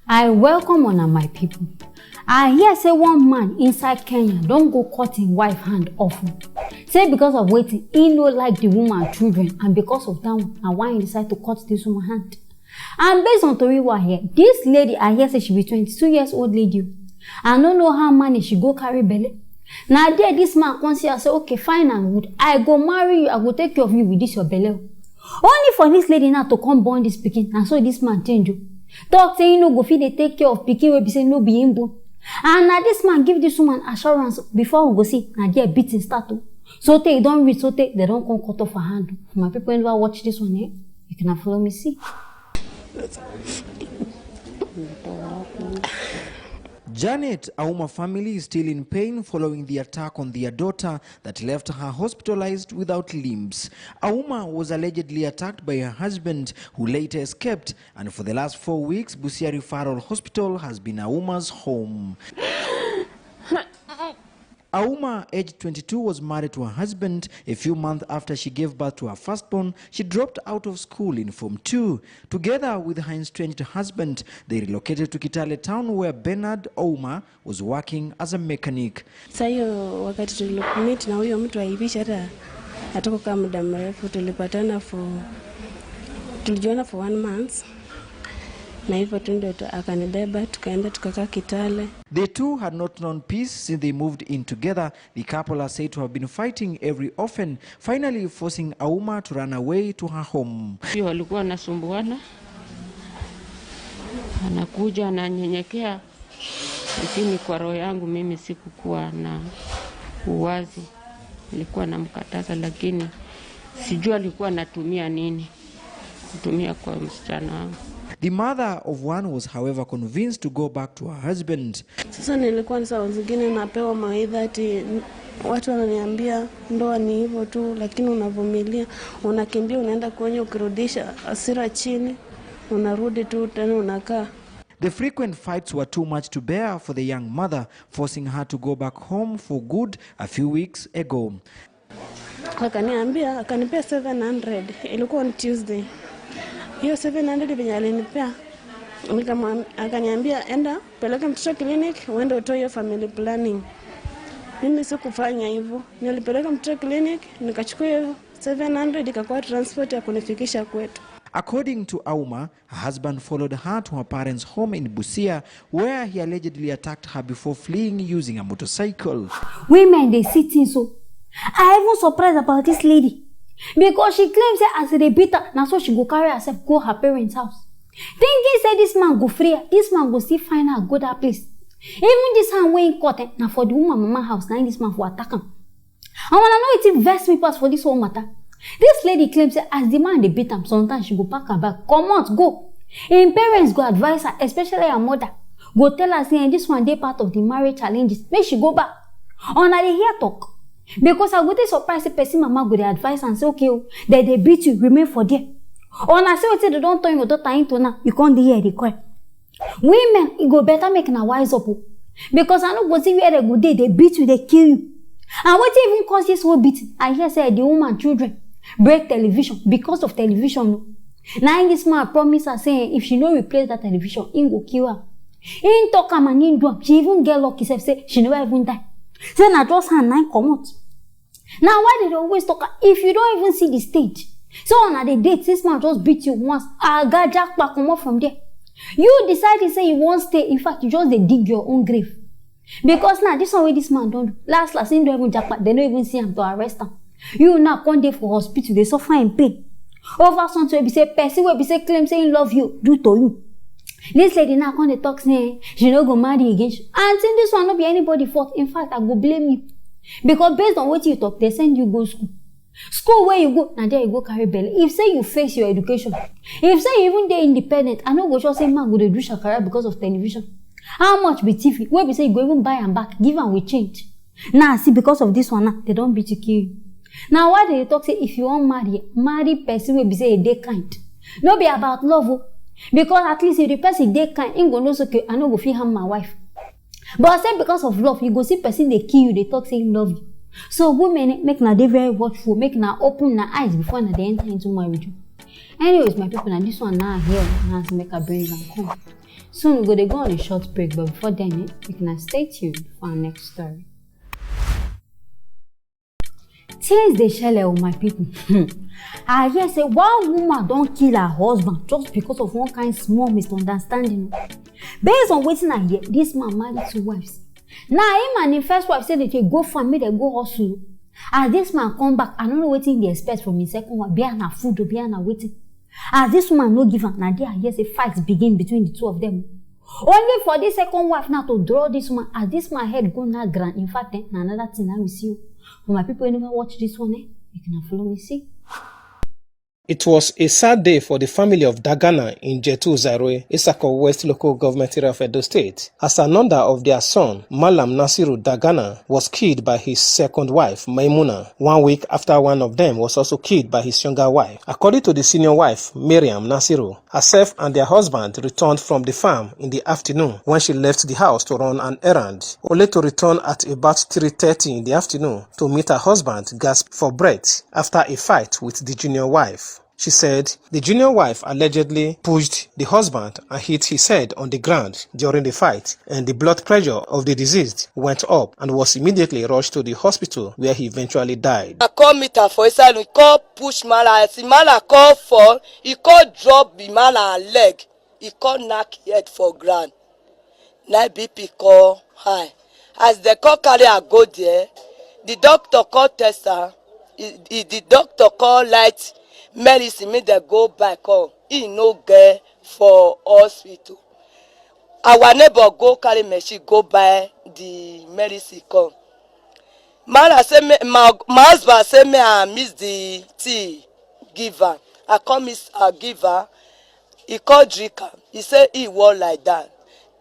I welcome on my people. I hear say one man inside Kenya don't go cut him wife hand off. Say because of waiting, he no like the woman and children, and because of that one, and why he decide to cut this woman hand. And based on Tori wa here, this lady I hear say she be 22 years old lady. I don't know how many she go carry belly. Now there this man come see and say, okay, fine and good. I go marry you, I go take care of you with this your belly. Only for this lady now to come born this pikin, and so this man change you. Talk say you no go fit dey take care of pikin wey be say no be him born. And now this man give this woman assurance before we go see now there beating start to. So they don't read, so they don't come cut off her hand. For my people who never watch this one, you can follow me see. Janet Auma family is still in pain following the attack on their daughter that left her hospitalized without limbs. Auma was allegedly attacked by her husband, who later escaped, and for the last 4 weeks, Busia Referral Hospital has been Auma's home. Auma, aged 22, was married to her husband. A few months after she gave birth to her firstborn, she dropped out of school in Form 2. Together with her estranged husband, they relocated to Kitale town where Bernard Auma was working as a mechanic. Sayo wakati tulikumit na huyo mtu aibisha hata kama muda mrefu tulipatana tulijuana for 1 month. Na hivyo ndio akanibeba tukaenda tukakaa Kitale. The two had not known peace since they moved in together. The couple are said to have been fighting every often, finally forcing Auma to run away to her home. Pia walikuwa nasumbuana. Anakuja ananyenyekea. Lakini kwa roho yangu mimi sikukuwa na uwazi. Nilikuwa namkataza lakini sijua alikuwa anatumia nini. Kutumia kwa msichana wangu. The mother of one was, however, convinced to go back to her husband. Sasa nilikuwa saa zingine napewa mawaidha ati watu wananiambia ndoa ni hivyo tu, lakini unavumilia, unakimbia, unaenda kwenye, ukirudisha hasira chini, unarudi tu tena unakaa. The frequent fights were too much to bear for the young mother, forcing her to go back home for good a few weeks ago. Akanipea 700, ilikuwa on Tuesday. Hiyo 700 venye alinipea, akaniambia enda peleka mtoto clinic uende utoe hiyo family planning. Mimi sikufanya hivyo. Nilipeleka mtoto clinic, nikachukua hiyo 700 ikakuwa transport ya kunifikisha kwetu. According to Auma, her husband followed her to her parents' home in Busia, where he allegedly attacked her before fleeing using a motorcycle. Women, they sit in so. I even surprised about this lady. Because she claims that as they beat her, now so she go carry herself go her parents' house. Thinking say this man go free, this man go still find her go that place. Even this hand way in court, now for the woman mama house, now this man for attack him. I wanna know it invest me pass for this whole matter. This lady claims that as the man they beat him, sometimes she go pack her bag, come out, go. And parents go advise her, especially her mother, go tell her saying this one day part of the marriage challenges, make she go back. On they hear talk. Because I would be surprised if person mama go the advice and say, okay, they beat you, remain for there. Or I say what they don't turn your daughter into now, you can't hear the cry. Women, it go better make a wise up. Because I know go see where they go day, they beat you, they kill you. And what even cause this whole beating? I hear say the woman children break television because of television. Now this man promise her saying if she no replace that television, he go kill her. He ain't talk am and he do. She even get lucky say she never even die. Then I just hand 9 come out. Now why did they always talk? If you don't even see the stage, so on the date, this man just beat you once. I got jack back come up from there. You decide to say you won't stay. In fact, you just dig your own grave. Because now this one way this man don't do. Last he don't even jack back. They don't even see him to arrest him. You now come there for hospital. They suffer in pain. Over something we say person will be say claim saying love you do to you. This lady now come the talk saying she no go marry again. And saying this one not be anybody fault. In fact, I go blame you. Because based on what you talk, they send you go school. School where you go, now there you go carry belly. If say you face your education, if say you even they independent, I know go just say man go to do shakara because of television. How much be TV? Where we say you go even buy and back, give and we change. Now see because of this one now, they don't beat you kill you. Now why they talk say if you want marry person will be say a day kind. No be about love. Because at least if the person they kind, ain't go know so okay, I know go feel harm my wife. But I say because of love, you go see person they kill you, they talk saying love you. So women make na they very watchful, make na open na eyes before na they enter into marriage. Anyways, my people, and this one now here, now make a brain and come. Soon we're going to go on a short break, but before then, you can stay tuned for our next story. Things they share with my people. I hear say one woman don't kill her husband just because of one kind small misunderstanding. Based on waiting I hear, this man married 2 wives. Now him and the first wife said that they go farm, they go hustle. As this man come back, I don't know what they expect from his second wife. Be na food or be na waiting. As this woman no give her, now there I hear say fights begin between the two of them. Only for this second wife now to draw this woman, as this man head go na grand. In fact, another thing I will see you. For my people who never watch this one, you can follow me see. It was a sad day for the family of Dagana in Jetu Zaire, Isako West Local Government Area of Edo State, as another of their son, Malam Nasiru Dagana, was killed by his second wife, Maimuna, 1 week after one of them was also killed by his younger wife. According to the senior wife, Miriam Nasiru, herself and their husband returned from the farm in the afternoon when she left the house to run an errand, only to return at about 3:30 in the afternoon to meet her husband gasp for breath after a fight with the junior wife. She said the junior wife allegedly pushed the husband and hit his head on the ground during the fight, and the blood pressure of the deceased went up and was immediately rushed to the hospital where he eventually died. I call meet her for inside, he call push Mala, as Mala call fall, he call drop the Mala leg, he call knock head for ground. Now BP call high. As the call carry her go there, the doctor call test her, the doctor call light medicine make them go back home. He no get for hospital. Our neighbor go carry machine go buy the medicine come. Man say my husband say me I miss the tea giver. I come miss a giver. He call drink am. He say he want like that.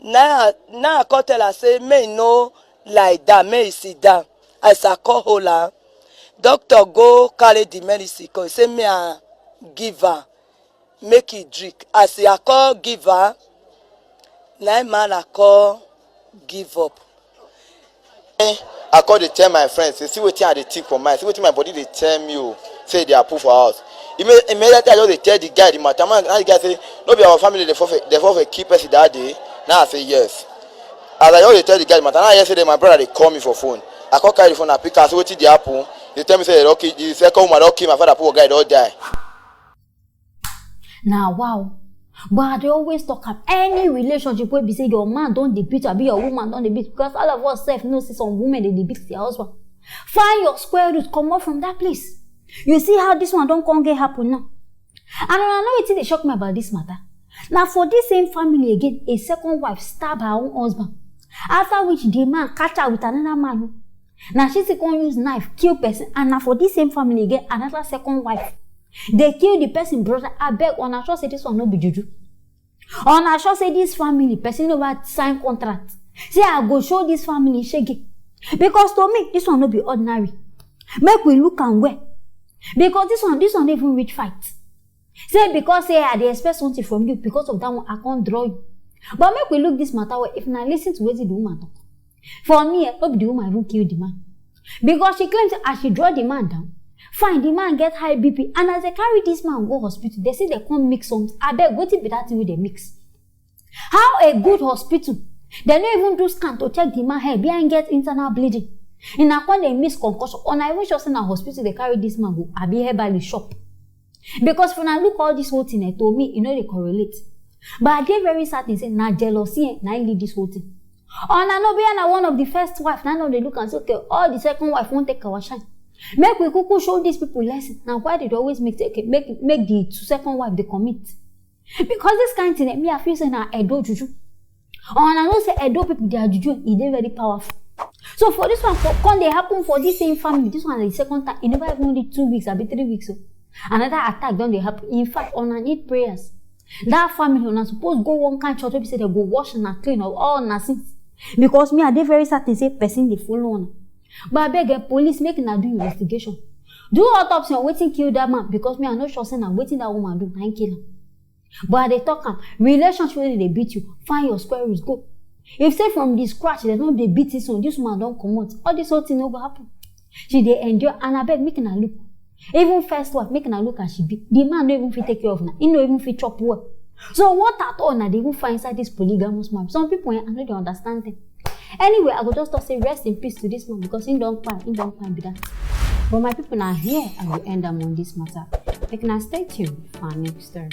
Now I call tell her say me no like that. Me sit down. As I call hold doctor go carry the medicine come. He say me I give her, make it drink. As I call give her, 9 man I call give up. I call to tell my friends, see what I think for mine, see what my body they tell me, say they are proof for us. Immediately I just tell the guy the matter, man, and the guy say, no be our family, they forfeit keep us that day. Now I say yes. As I always tell the guy the matter, now yesterday my brother they call me for phone. I call carry the phone, I pick and say what the apple. They tell me say okay, the second woman okay, my father poor guy don't die. Now wow, but they always talk about any relationship where be say your man don't beat or be your woman don't beat, because all of us self know see some women they beat their husband. Find your square root, come out from that place. You see how this one don't come get happen now. And I know it's they shock me about this matter. Now for this same family again, a second wife stabbed her own husband. After which the man catch her with another man. Now she's going to use knife, kill person, and now for this same family again, another second wife. They kill the person brother. I beg on a sure say this one no be juju. On a sure say this family person over sign contract. Say I go show this family shaggy. Because to me this one no be ordinary. Make we look and where. Because this one even reach fight. Say because say I dey expect something from you, because of that one I can't draw you. But make we look this matter where if now listen to what the woman talk. For me, hope the woman even kill the man. Because she claims as she draw the man down. Fine, the man get high BP, and as they carry this man go hospital, they say they can't mix something. I beg, what it be that thing with they mix? How a good hospital, they don't even do scan to check the man head behind get internal bleeding. In a when they miss concussion, or I even just in a hospital they carry this man go, I be here by the shop. Because when I look all this whole thing, they told me, you know they correlate. But I get very certain say, na jealousy, na lead this whole thing. And I know being one of the first wife, now they look and say, okay, all the second wife won't take our shine. Make we kuku show these people lesson. Now why did they always make the second wife they commit? Because this kind of thing, me I feel say na Edo juju. And I know say Edo people they are juju, they very powerful. So for this one, when they happen for this same family, this one is the second time. It never even only 2 weeks, I'll be 3 weeks. So another attack don't they happen. In fact, on I need prayers. That family on supposed go one kind church, we say they go wash and clean of all nothing. Because me I they very certain say person they follow on. But I beg a police making a do investigation. Do autopsy on waiting kill that man, because me I know sure saying I'm waiting that woman do and kill him. But they talk relationship when they beat you, find your square roots, go. If say from the scratch they don't they beat this one, this woman don't come out. All this whole thing never happen. She they endure and I beg making her look. Even first wife making her look as she be. The man don't even fit take care of her. He don't even fit chop well. So what at all now they even find inside this polygamous man? Some people I know they understand them. Anyway, I go just say rest in peace to this man because he don't find be that. But my people now here, I will end them on this matter. They can stay tuned for our next story.